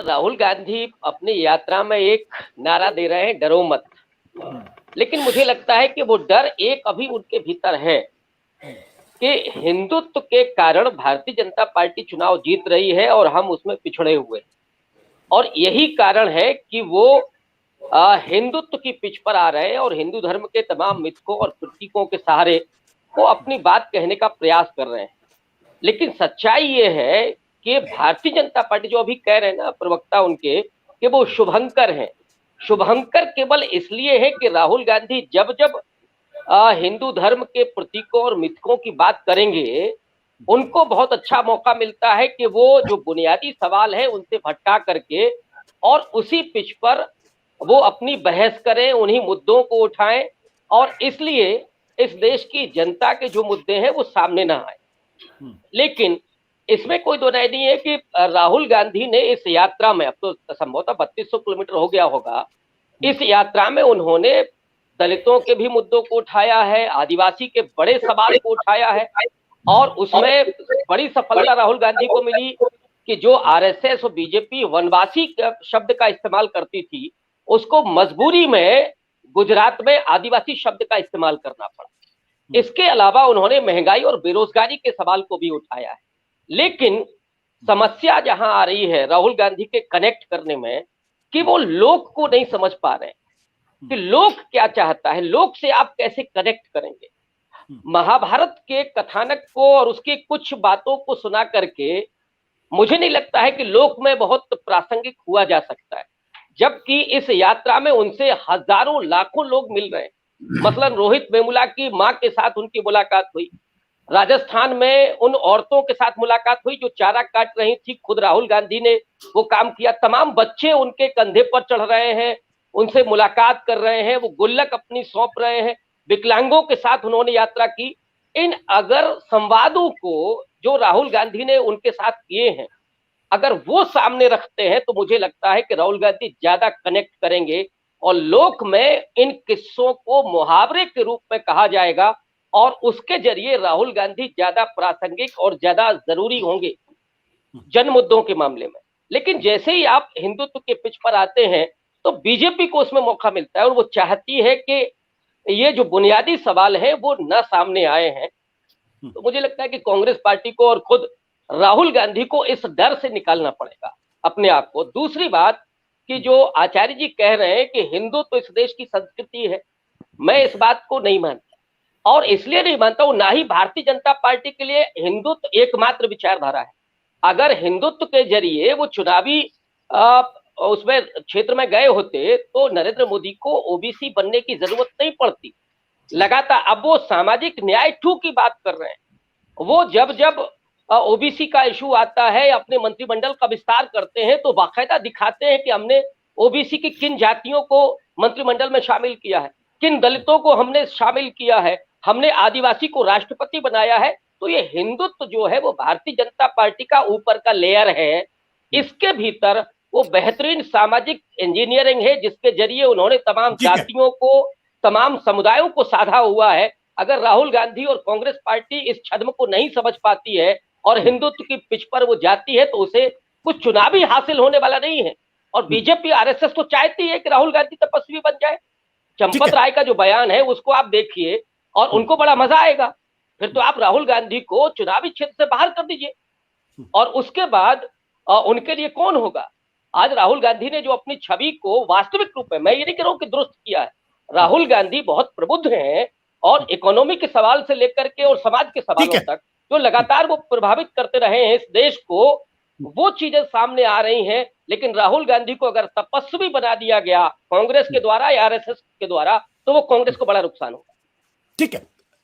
राहुल गांधी अपनी यात्रा में एक नारा दे रहे हैं, डरो मत। लेकिन मुझे लगता है कि वो डर एक अभी उनके भीतर है कि हिंदुत्व के कारण भारतीय जनता पार्टी चुनाव जीत रही है और हम उसमें पिछड़े हुए, और यही कारण है कि वो हिंदुत्व की पिच पर आ रहे हैं और हिंदू धर्म के तमाम मिथकों और प्रतीकों के सहारे वो अपनी बात कहने का प्रयास कर रहे हैं। लेकिन सच्चाई ये है कि भारतीय जनता पार्टी जो अभी कह रहे हैं ना प्रवक्ता उनके, कि वो शुभंकर हैं। शुभंकर केवल इसलिए है कि राहुल गांधी जब जब हिंदू धर्म के प्रतीकों और मिथकों की बात करेंगे, उनको बहुत अच्छा मौका मिलता है कि वो जो बुनियादी सवाल है उनसे भटका करके और उसी पिच पर वो अपनी बहस करें, उन्हीं मुद्दों को उठाएं, और इसलिए इस देश की जनता के जो मुद्दे हैं वो सामने ना आए। लेकिन इसमें कोई दो राय नहीं है कि राहुल गांधी ने इस यात्रा में, अब तो संभवतः 3200 किलोमीटर हो गया होगा, इस यात्रा में उन्होंने दलितों के भी मुद्दों को उठाया है, आदिवासी के बड़े सवाल को उठाया है, और उसमें बड़ी सफलता राहुल गांधी को मिली कि जो आरएसएस और बीजेपी वनवासी शब्द का इस्तेमाल करती थी, उसको मजबूरी में गुजरात में आदिवासी शब्द का इस्तेमाल करना पड़ा। इसके अलावा उन्होंने महंगाई और बेरोजगारी के सवाल को भी उठाया है। लेकिन समस्या जहां आ रही है राहुल गांधी के कनेक्ट करने में, कि वो लोग को नहीं समझ पा रहे हैं कि लोग क्या चाहता है, लोग से आप कैसे कनेक्ट करेंगे। महाभारत के कथानक को और उसकी कुछ बातों को सुना करके मुझे नहीं लगता है कि लोक में बहुत प्रासंगिक हुआ जा सकता है, जबकि इस यात्रा में उनसे हजारों लाखों लोग मिल रहे हैं। मसलन रोहित वेमुला की मां के साथ उनकी मुलाकात हुई, राजस्थान में उन औरतों के साथ मुलाकात हुई जो चारा काट रही थी, खुद राहुल गांधी ने वो काम किया। तमाम बच्चे उनके कंधे पर चढ़ रहे हैं, उनसे मुलाकात कर रहे हैं, वो गुल्लक अपनी सौंप रहे हैं। विकलांगों के साथ उन्होंने यात्रा की। इन अगर संवादों को जो राहुल गांधी ने उनके साथ किए हैं, अगर वो सामने रखते हैं तो मुझे लगता है कि राहुल गांधी ज्यादा कनेक्ट करेंगे और लोक में इन किस्सों को मुहावरे के रूप में कहा जाएगा, और उसके जरिए राहुल गांधी ज्यादा प्रासंगिक और ज्यादा जरूरी होंगे जन मुद्दों के मामले में। लेकिन जैसे ही आप हिंदुत्व के पिच पर आते हैं तो बीजेपी को उसमें मौका मिलता है, और वो चाहती है कि ये जो बुनियादी सवाल है वो न सामने आए हैं। तो मुझे लगता है कि कांग्रेस पार्टी को और खुद राहुल गांधी को इस डर से निकालना पड़ेगा अपने आप को। दूसरी बात कि जो आचार्य जी कह रहे हैं कि हिंदू तो इस देश की संस्कृति है, मैं इस बात को नहीं मानता, और इसलिए नहीं मानता हूं, ना ही भारतीय जनता पार्टी के लिए हिंदुत्व एकमात्र विचारधारा है। अगर हिंदुत्व के जरिए वो चुनावी उसमें क्षेत्र में गए होते तो नरेंद्र मोदी को ओबीसी बनने की जरूरत नहीं पड़ती लगातार। अब वो सामाजिक न्याय 2 की बात कर रहे हैं। वो जब जब ओबीसी का इशू आता है, अपने मंत्रिमंडल का विस्तार करते हैं, तो बाकायदा दिखाते हैं कि हमने ओबीसी की किन जातियों को मंत्रिमंडल में शामिल किया है, किन दलितों को हमने शामिल किया है, हमने आदिवासी को राष्ट्रपति बनाया है। तो ये हिंदुत्व जो है वो भारतीय जनता पार्टी का ऊपर का लेयर है। इसके भीतर वो बेहतरीन सामाजिक इंजीनियरिंग है जिसके जरिए उन्होंने तमाम जातियों को, तमाम समुदायों को साधा हुआ है। अगर राहुल गांधी और कांग्रेस पार्टी इस छद्म को नहीं समझ पाती है और हिंदुत्व की पिच पर वो जाती है, तो उसे कुछ चुनावी हासिल होने वाला नहीं है। और बीजेपी आरएसएस तो चाहती है कि राहुल गांधी तपस्वी बन जाए। चंपत राय का जो बयान है उसको आप देखिए और उनको बड़ा मजा आएगा। फिर तो आप राहुल गांधी को चुनावी क्षेत्र से बाहर कर दीजिए, और उसके बाद उनके लिए कौन होगा। आज राहुल गांधी ने जो अपनी छवि को वास्तविक रूप में, मैं ये नहीं कह रहा हूं कि दुरुस्त किया है, राहुल गांधी बहुत प्रबुद्ध हैं और इकोनॉमी के सवाल से लेकर के और समाज के सवालों तक जो लगातार वो प्रभावित करते रहे हैं इस देश को, वो चीजें सामने आ रही हैं। लेकिन राहुल गांधी को अगर तपस्वी बना दिया गया कांग्रेस के द्वारा या आरएसएस के द्वारा, तो वो कांग्रेस को बड़ा नुकसान होगा। ठीक है।